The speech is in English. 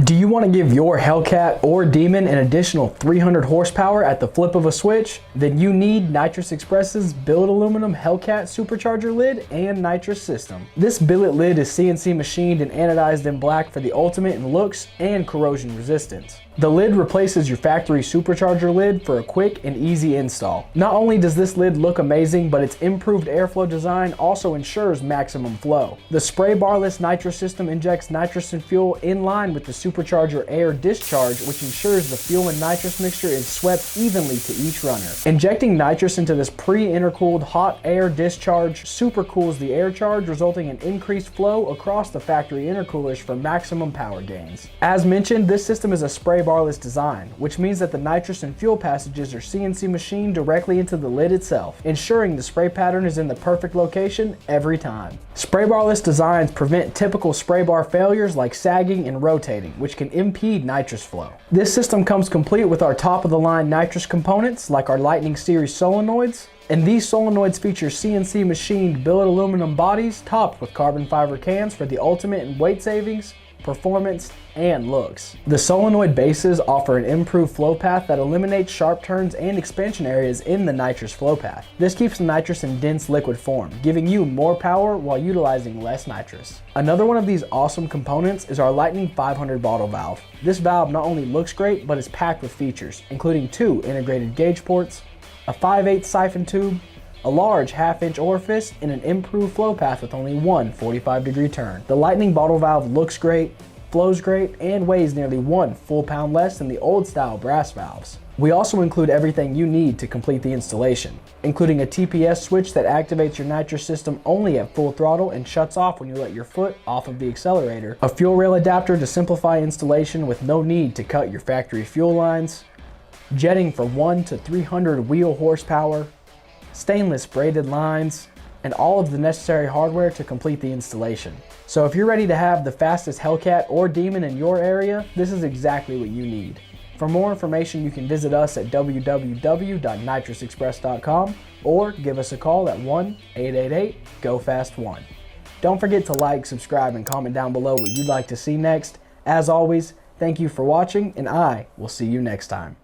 Do you want to give your Hellcat or Demon an additional 300 horsepower at the flip of a switch? Then you need Nitrous Express's billet aluminum Hellcat Supercharger Lid and Nitrous system. This billet lid is CNC machined and anodized in black for the ultimate in looks and corrosion resistance. The lid replaces your factory supercharger lid for a quick and easy install. Not only does this lid look amazing, but its improved airflow design also ensures maximum flow. The spray-bar-less nitrous system injects nitrous and fuel in line with the supercharger air discharge, which ensures the fuel and nitrous mixture is swept evenly to each runner. Injecting nitrous into this pre-intercooled hot air discharge supercools the air charge, resulting in increased flow across the factory intercoolers for maximum power gains. As mentioned, this system is a spray-bar-less design, which means that the nitrous and fuel passages are CNC machined directly into the lid itself, ensuring the spray pattern is in the perfect location every time. Spray-bar-less designs prevent typical spray bar failures like sagging and rotating, which can impede nitrous flow. This system comes complete with our top-of-the-line nitrous components like our Lightning series solenoids, and these solenoids feature CNC machined billet aluminum bodies topped with carbon fiber cans for the ultimate in weight savings, performance, and looks. The solenoid bases offer an improved flow path that eliminates sharp turns and expansion areas in the nitrous flow path. This keeps the nitrous in dense liquid form, giving you more power while utilizing less nitrous. Another one of these awesome components is our Lightning 500 bottle valve. This valve not only looks great, but is packed with features, including 2 integrated gauge ports, a 5/8 siphon tube, a large 1/2-inch orifice, and an improved flow path with only one 45-degree turn. The Lightning bottle valve looks great, flows great, and weighs nearly 1 full pound less than the old style brass valves. We also include everything you need to complete the installation, including a TPS switch that activates your nitrous system only at full throttle and shuts off when you let your foot off of the accelerator, a fuel rail adapter to simplify installation with no need to cut your factory fuel lines, jetting for 1 to 300 wheel horsepower, stainless braided lines, and all of the necessary hardware to complete the installation. So if you're ready to have the fastest Hellcat or Demon in your area, this is exactly what you need. For more information, you can visit us at www.nitrousexpress.com or give us a call at 1-888-GO-FAST-1. Don't forget to like, subscribe, and comment down below what you'd like to see next. As always, thank you for watching, and I will see you next time.